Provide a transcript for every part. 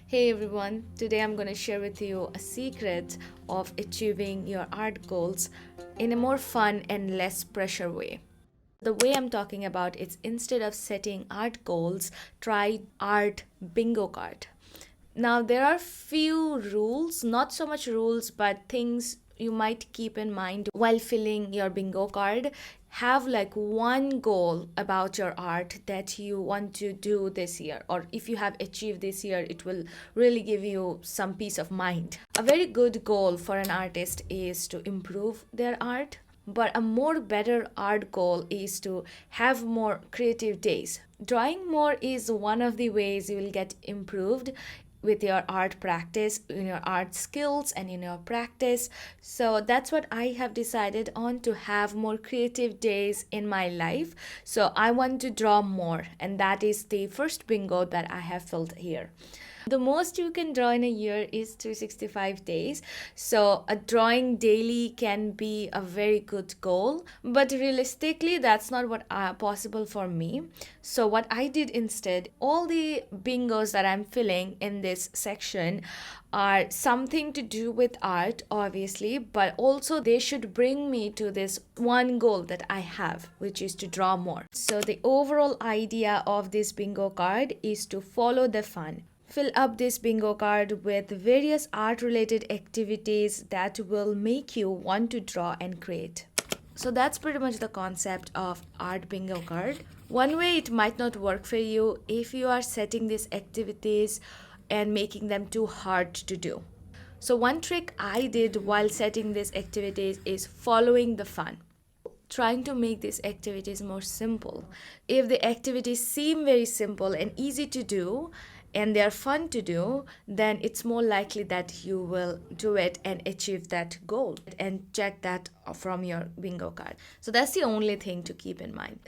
Hey everyone, today I'm going to share with you a secret of achieving your art goals in a more fun and less pressure way. The way I'm talking about is instead of setting art goals, try art bingo card. Now there are few rules, not so much rules, but things you might keep in mind while filling your bingo card. Have like one goal about your art that you want to do this year, or if you have achieved this year, it will really give you some peace of mind. A very good goal for an artist is to improve their art, but a more better art goal is to have more creative days. Drawing more is one of the ways you will get improved with your art practice, in your art skills, and in your practice. So that's what I have decided on, to have more creative days in my life. So I want to draw more, and that is the first bingo that I have filled here. The most you can draw in a year is 365 days. So, a drawing daily can be a very good goal, but realistically, that's not what possible for me. So, what I did instead, all the bingos that I'm filling in this section are something to do with art, obviously, but also they should bring me to this one goal that I have, which is to draw more. So, the overall idea of this bingo card is to follow the fun. Fill up this bingo card with various art related activities that will make you want to draw and create. So that's pretty much the concept of art bingo card. One way it might not work for you if you are setting these activities and making them too hard to do. So one trick I did while setting these activities is following the fun, trying to make these activities more simple. If the activities seem very simple and easy to do, and they're fun to do, then it's more likely that you will do it and achieve that goal and check that from your bingo card. So that's the only thing to keep in mind.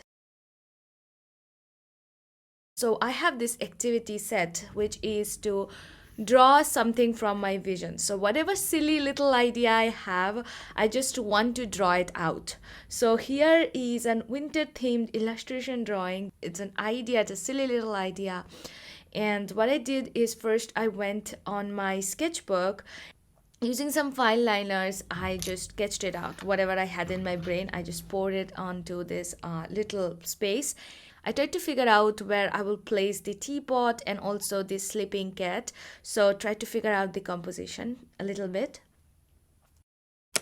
So I have this activity set, which is to draw something from my vision. So whatever silly little idea I have, I just want to draw it out. So here is an winter themed illustration drawing. It's an idea, it's a silly little idea. And what I did is, first I went on my sketchbook. Using some fine liners, I just sketched it out. Whatever I had in my brain, I just poured it onto this little space. I tried to figure out where I will place the teapot and also the sleeping cat. So try to figure out the composition a little bit.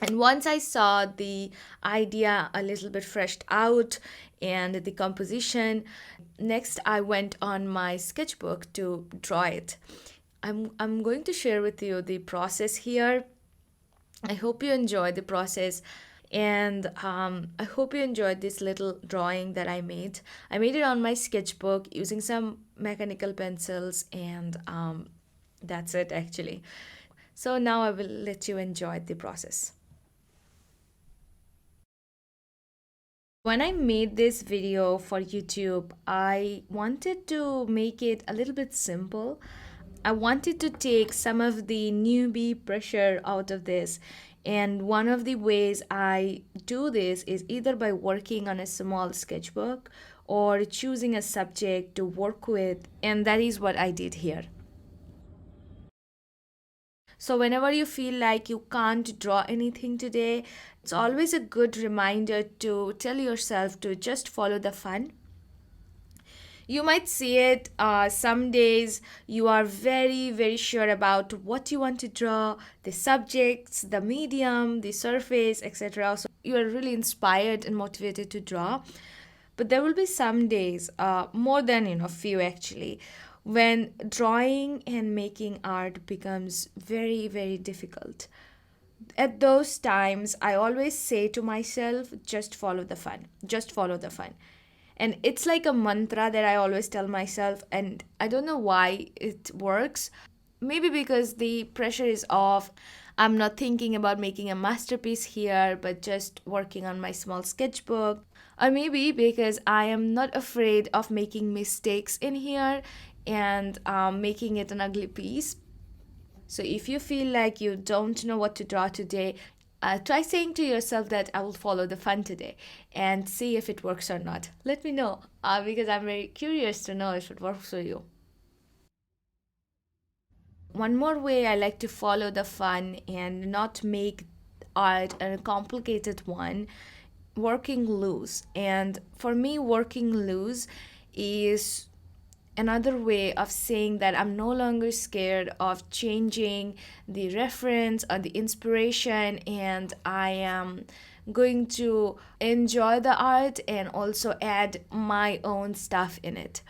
And once I saw the idea a little bit fleshed out and the composition, next I went on my sketchbook to draw it. I'm going to share with you the process here. I hope you enjoy the process, and I hope you enjoyed this little drawing that I made. I made it on my sketchbook using some mechanical pencils, and that's it actually. So now I will let you enjoy the process. When I made this video for YouTube, I wanted to make it a little bit simple. I wanted to take some of the newbie pressure out of this. And one of the ways I do this is either by working on a small sketchbook or choosing a subject to work with. And that is what I did here. So, whenever you feel like you can't draw anything today, it's always a good reminder to tell yourself to just follow the fun. You might see it some days you are very, very sure about what you want to draw, the subjects, the medium, the surface, etc. So, you are really inspired and motivated to draw. But there will be some days, more than few actually, when drawing and making art becomes very, very difficult. At those times, I always say to myself, just follow the fun, just follow the fun. And it's like a mantra that I always tell myself, and I don't know why it works. Maybe because the pressure is off. I'm not thinking about making a masterpiece here, but just working on my small sketchbook. Or maybe because I am not afraid of making mistakes in here and making it an ugly piece. So if you feel like you don't know what to draw today, try saying to yourself that I will follow the fun today and see if it works or not. Let me know because I'm very curious to know if it works for you. one more way I like to follow the fun and not make art a complicated one, working loose. And for me, working loose is another way of saying that I'm no longer scared of changing the reference or the inspiration, and I am going to enjoy the art and also add my own stuff in it.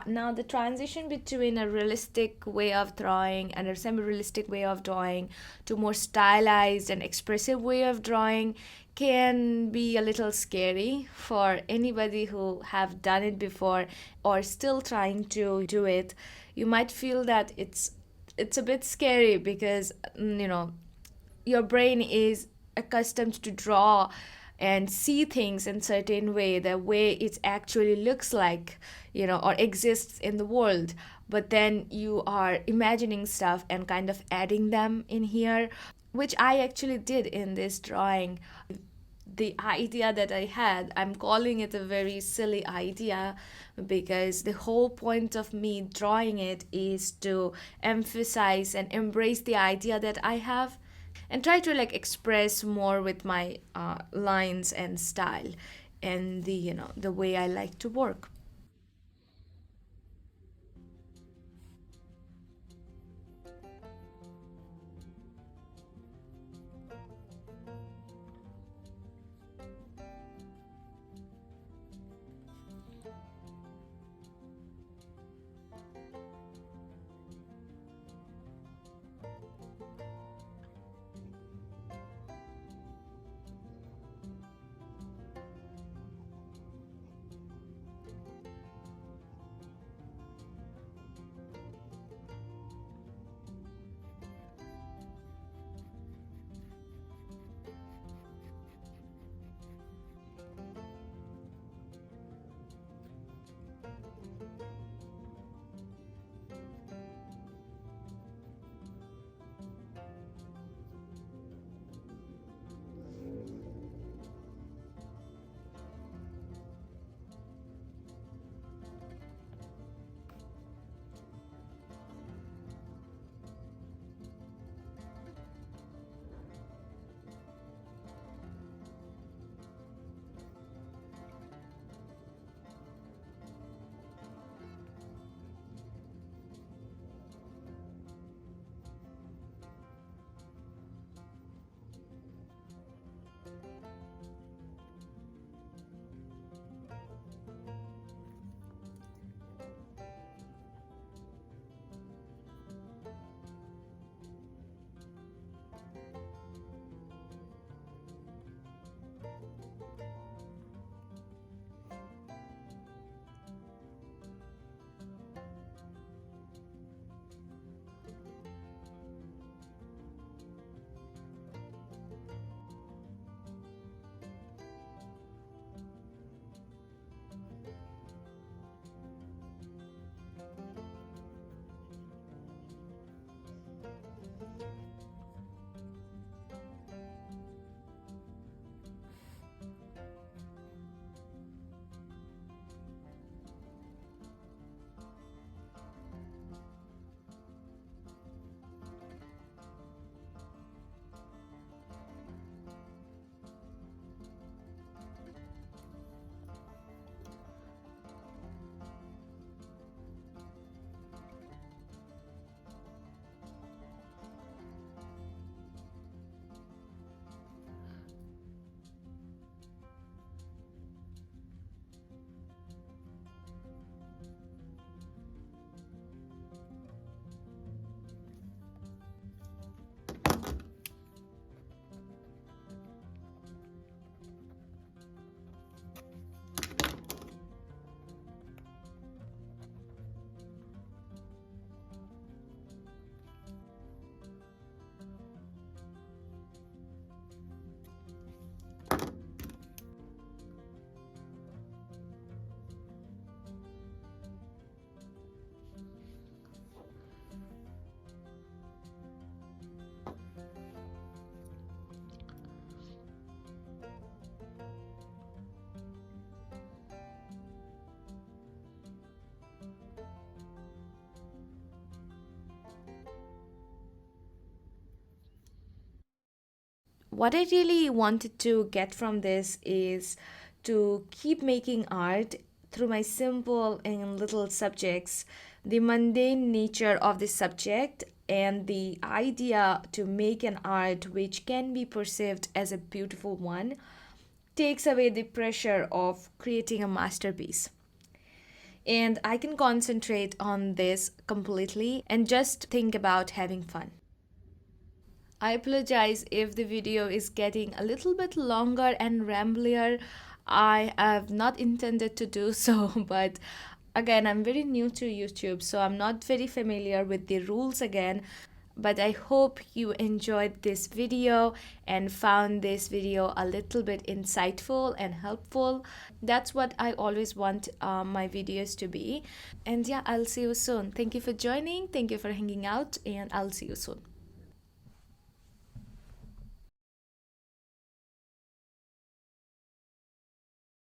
Now, the transition between a realistic way of drawing and a semi realistic way of drawing to more stylized and expressive way of drawing can be a little scary for anybody who have done it before or still trying to do it. You might feel that it's a bit scary because your brain is accustomed to draw and see things in certain way, the way it actually looks like, or exists in the world. But then you are imagining stuff and kind of adding them in here, which I actually did in this drawing. The idea that I had, I'm calling it a very silly idea because the whole point of me drawing it is to emphasize and embrace the idea that I have and try to like express more with my lines and style and the way I like to work. What I really wanted to get from this is to keep making art through my simple and little subjects, the mundane nature of the subject, and the idea to make an art which can be perceived as a beautiful one takes away the pressure of creating a masterpiece. And I can concentrate on this completely and just think about having fun. I apologize if the video is getting a little bit longer and ramblier. I have not intended to do so, but again, I'm very new to YouTube, so I'm not very familiar with the rules again. But I hope you enjoyed this video and found this video a little bit insightful and helpful. That's what I always want my videos to be. And yeah, I'll see you soon. Thank you for joining, thank you for hanging out, and I'll see you soon.